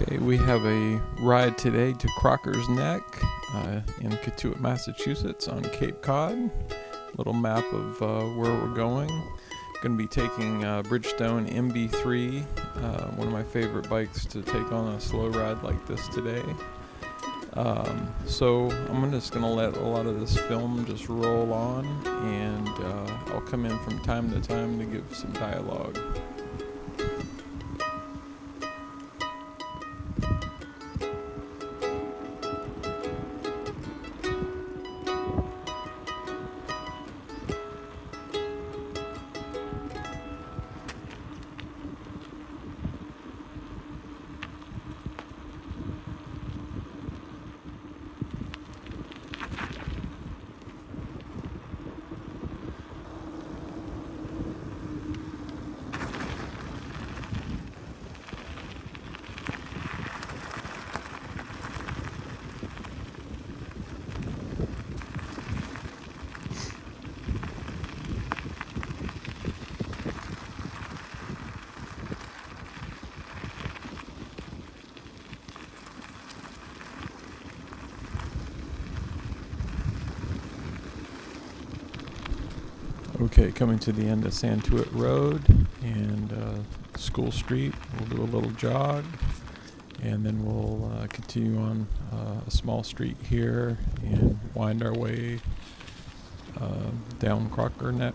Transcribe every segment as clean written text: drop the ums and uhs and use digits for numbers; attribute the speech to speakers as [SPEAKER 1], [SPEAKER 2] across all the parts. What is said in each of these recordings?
[SPEAKER 1] Okay, we have a ride today to Crocker's Neck in Cotuit, Massachusetts on Cape Cod. Little map of where we're going. Going to be taking Bridgestone MB3, one of my favorite bikes to take on a slow ride like this today. So I'm just going to let a lot of this film just roll on, and I'll come in from time to time to give some dialogue. Okay, coming to the end of Santuit Road and School Street. We'll do a little jog, and then we'll continue on a small street here and wind our way down Crocker Neck.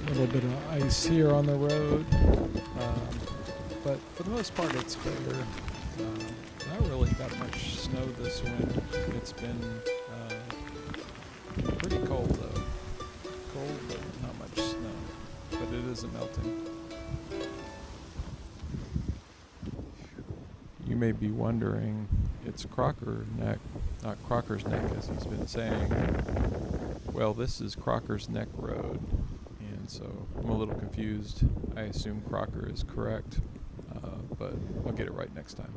[SPEAKER 1] A little bit of ice here on the road, but for the most part it's clear. Not really that much snow this winter. It's been pretty cold though. Cold, but not much snow. But it isn't melting. You may be wondering, it's Crocker Neck, not Crocker's Neck as he's been saying. Well, this is Crocker's Neck Road. And so I'm a little confused. I assume Crocker is correct, but I'll get it right next time.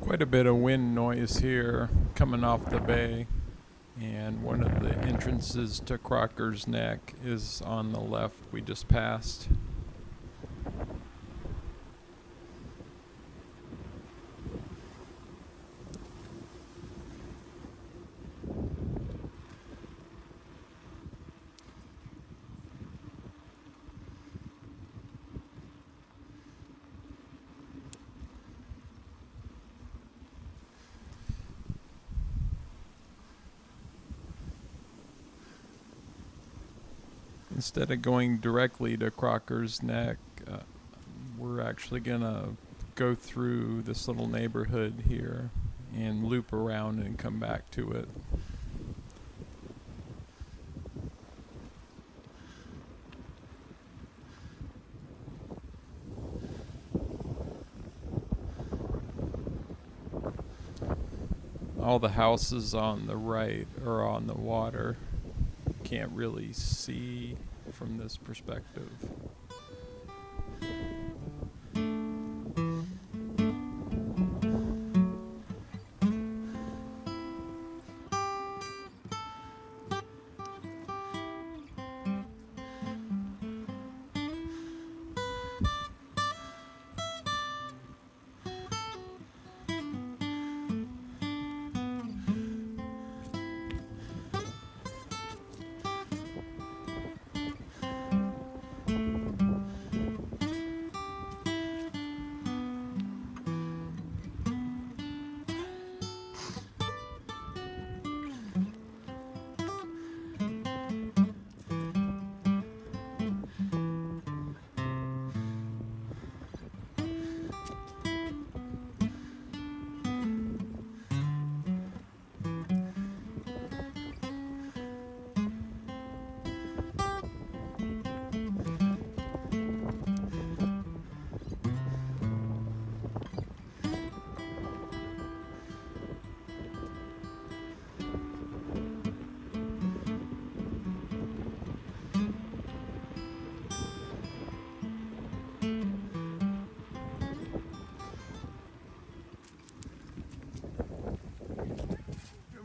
[SPEAKER 1] Quite a bit of wind noise here coming off the bay, and one of the entrances to Crocker's Neck is on the left we just passed. Instead of going directly to Crocker's Neck, we're actually gonna go through this little neighborhood here and loop around and come back to it. All the houses on the right are on the water. Can't really see from this perspective.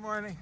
[SPEAKER 1] Good morning.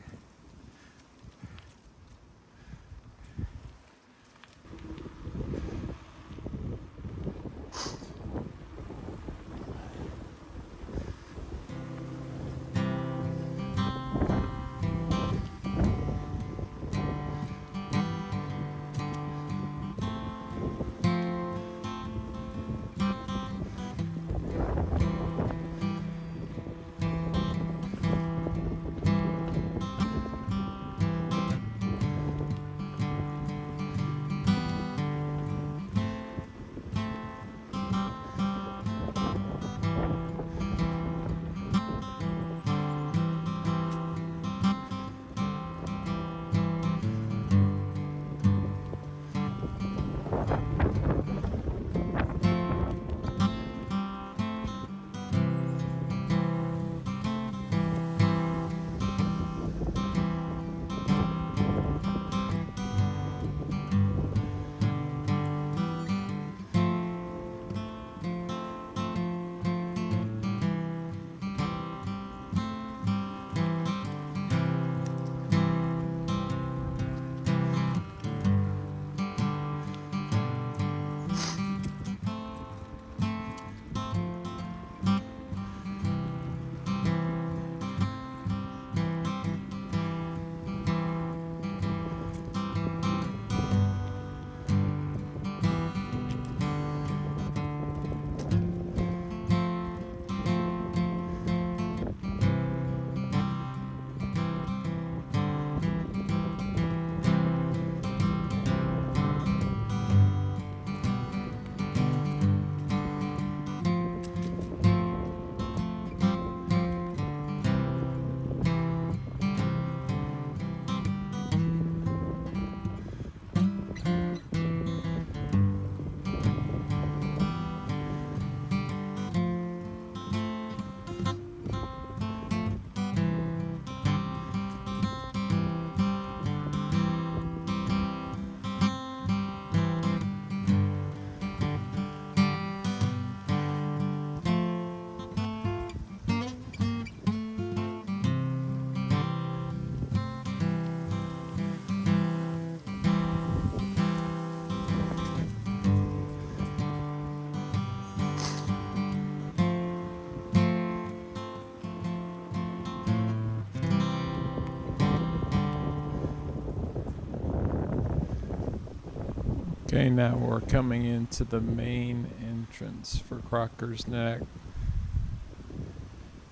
[SPEAKER 1] Okay, now we're coming into the main entrance for Crocker's Neck.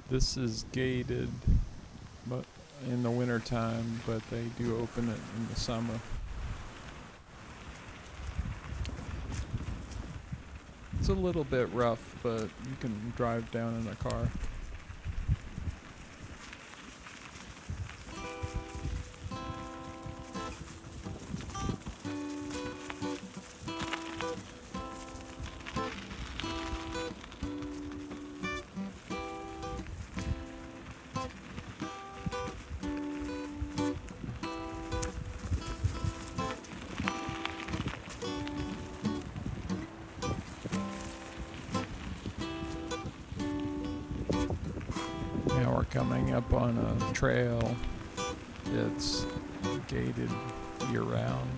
[SPEAKER 1] This is gated but in the winter time, but they do open it in the summer. It's a little bit rough, but you can drive down in a car. coming up on a trail that's gated year-round.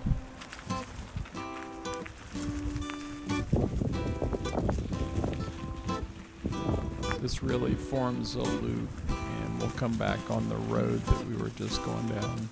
[SPEAKER 1] This really forms a loop, and we'll come back on the road that we were just going down.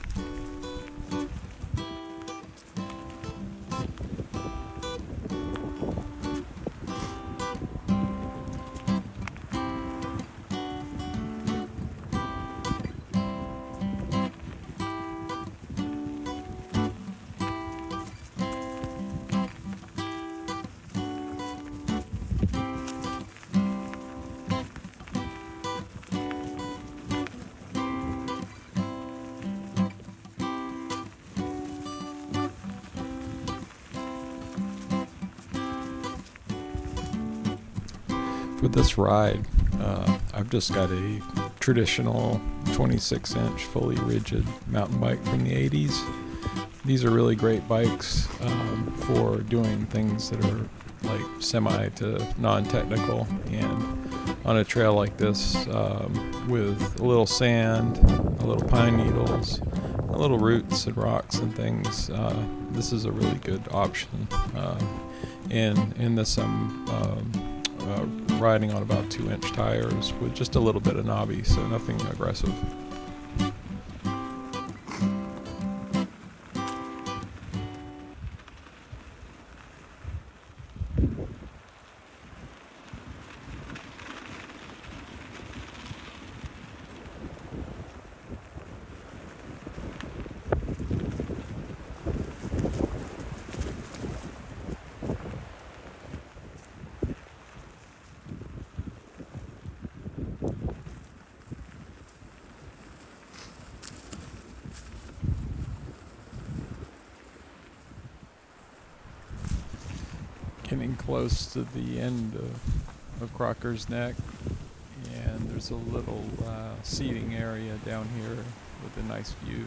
[SPEAKER 1] For this ride, I've just got a traditional 26-inch fully rigid mountain bike from the 80s. These are really great bikes for doing things that are like semi to non-technical, and on a trail like this with a little sand, a little pine needles, a little roots and rocks and things, this is a really good option. And in this I'm riding on about 2-inch tires with just a little bit of knobby, so nothing aggressive. Getting close to the end of Crocker's Neck, and there's a little seating area down here with a nice view.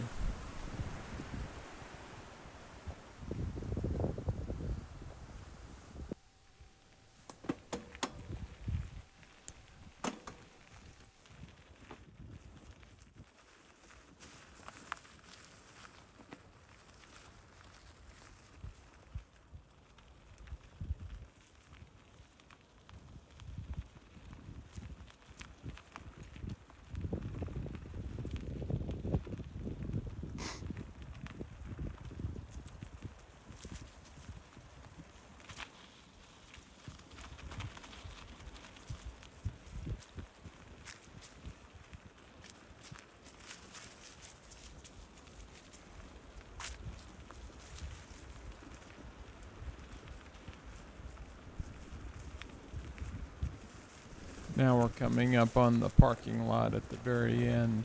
[SPEAKER 1] Now we're coming up on the parking lot at the very end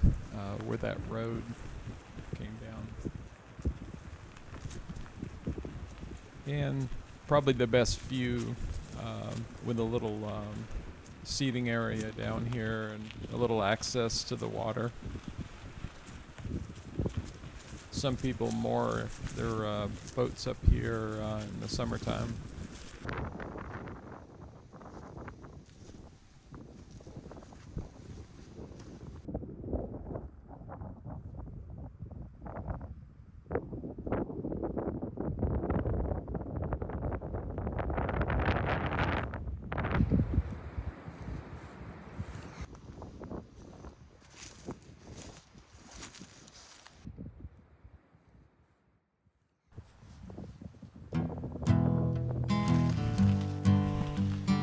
[SPEAKER 1] where that road came down. And probably the best view with a little seating area down here and a little access to the water. Some people moor their boats up here in the summertime.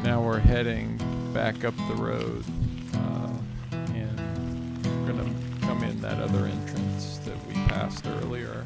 [SPEAKER 1] Now we're heading back up the road, and we're going to come in that other entrance that we passed earlier.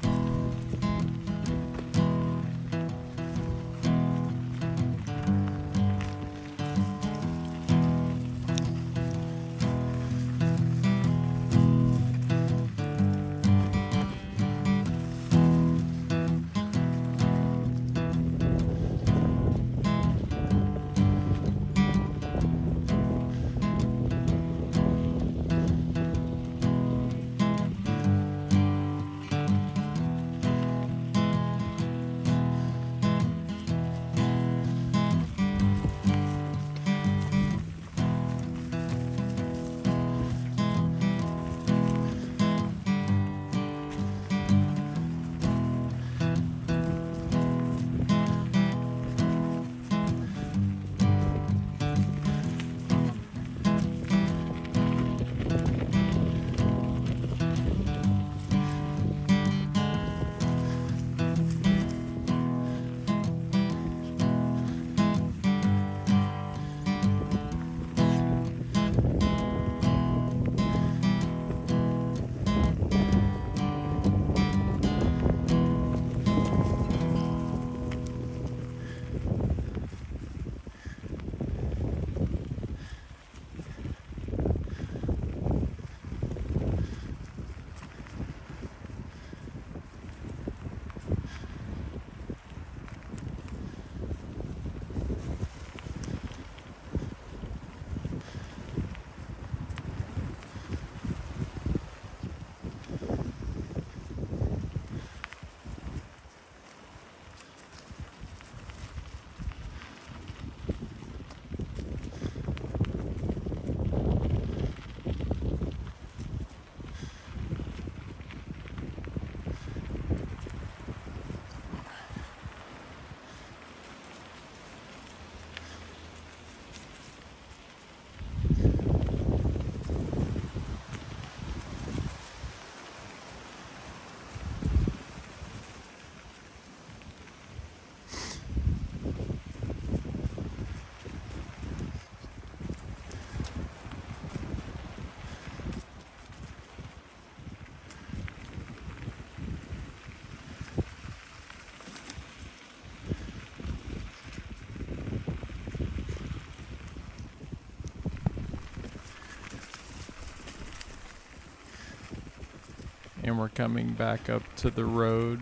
[SPEAKER 1] and we're coming back up to the road.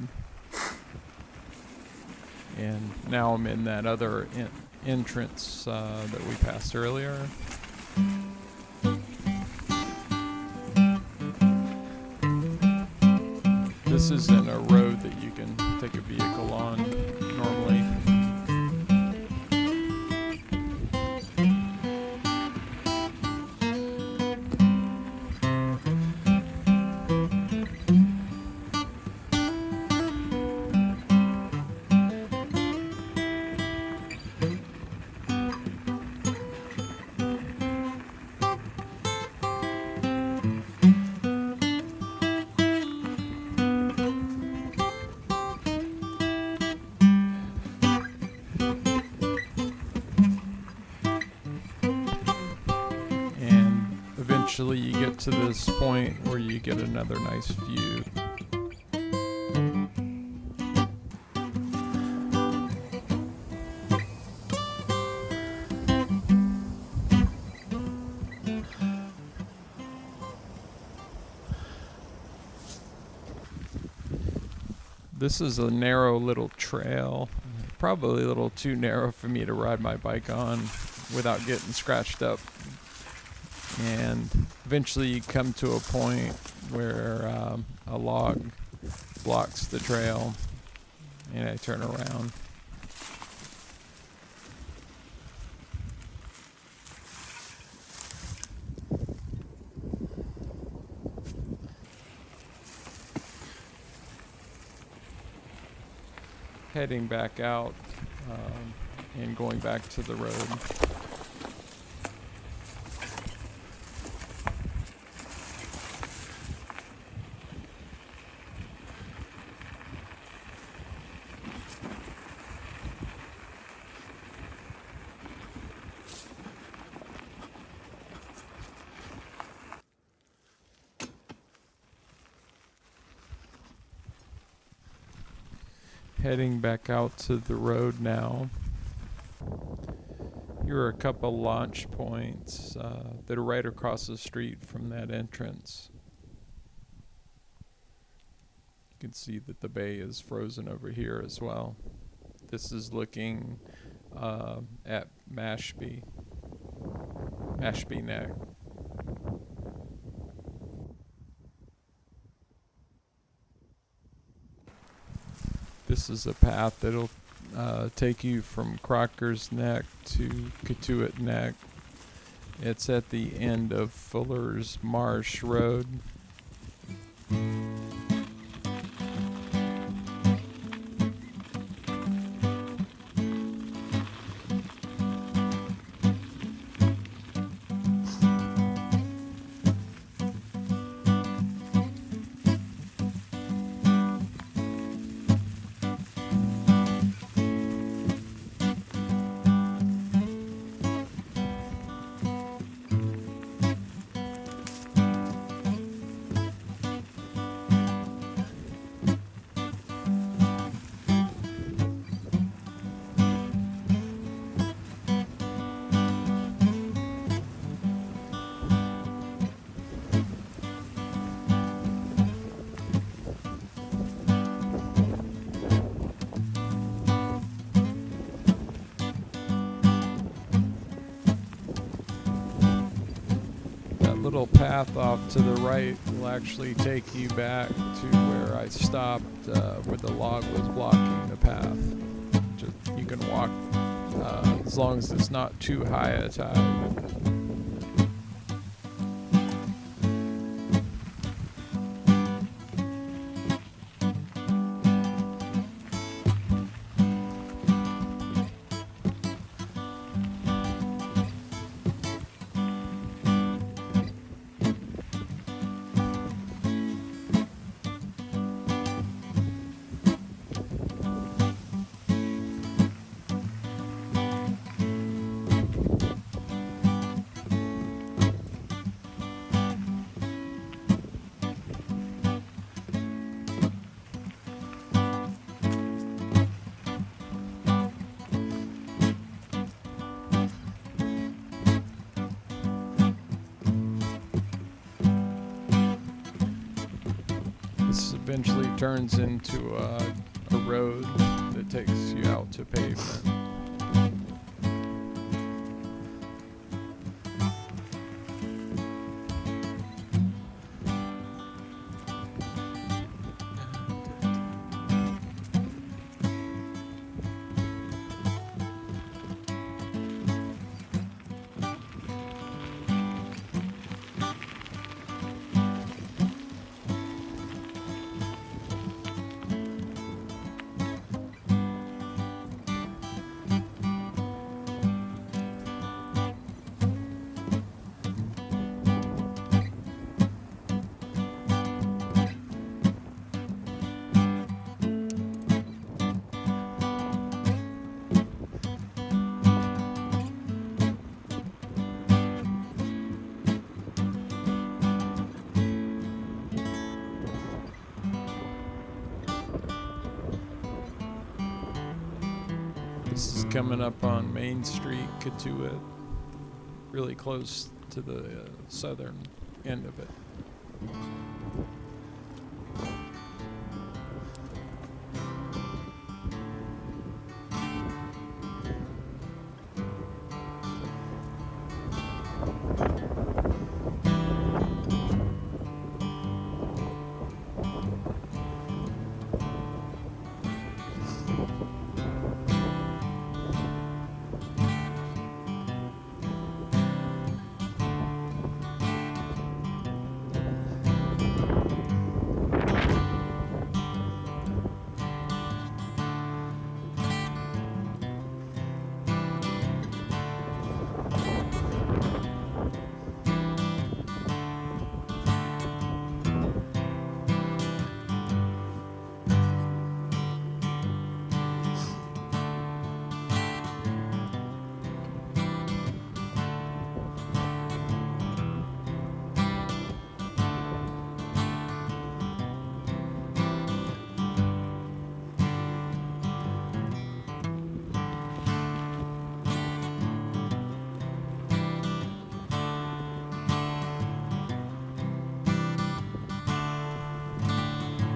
[SPEAKER 1] And now I'm in that other entrance that we passed earlier. This isn't a road that you can take a vehicle on normally. Eventually you get to this point where you get another nice view. This is a narrow little trail, probably a little too narrow for me to ride my bike on without getting scratched up. And eventually you come to a point where a log blocks the trail, and I turn around. Heading back out and going back to the road. Heading back out to the road now. Here are a couple launch points that are right across the street from that entrance. You can see that the bay is frozen over here as well. This is looking at Mashpee Neck. This is a path that'll take you from Crocker's Neck to Cotuit Neck. It's at the end of Fuller's Marsh Road. Little path off to the right will actually take you back to where I stopped, where the log was blocking the path. You can walk as long as it's not too high a tide. eventually turns into a road that takes you out to pavement. This is coming up on Main Street, Cotuit, really close to the southern end of it.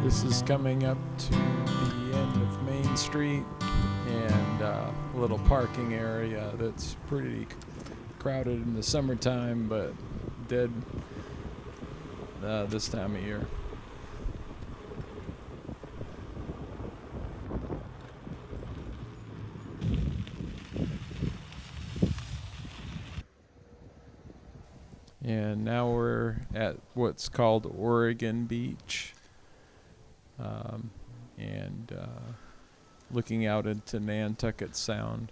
[SPEAKER 1] This is coming up to the end of Main Street and a little parking area that's pretty crowded in the summertime, but dead this time of year. And now we're at what's called Oregon Beach. And looking out into Nantucket Sound.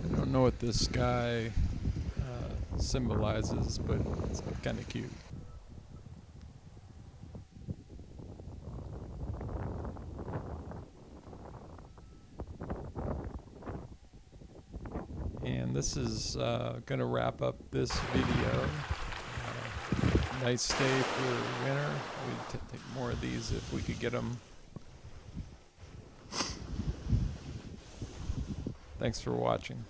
[SPEAKER 1] I don't know what this sky symbolizes, but it's kind of cute. And this is going to wrap up this video. Nice stay for winter. We'd take more of these if we could get them. Thanks for watching.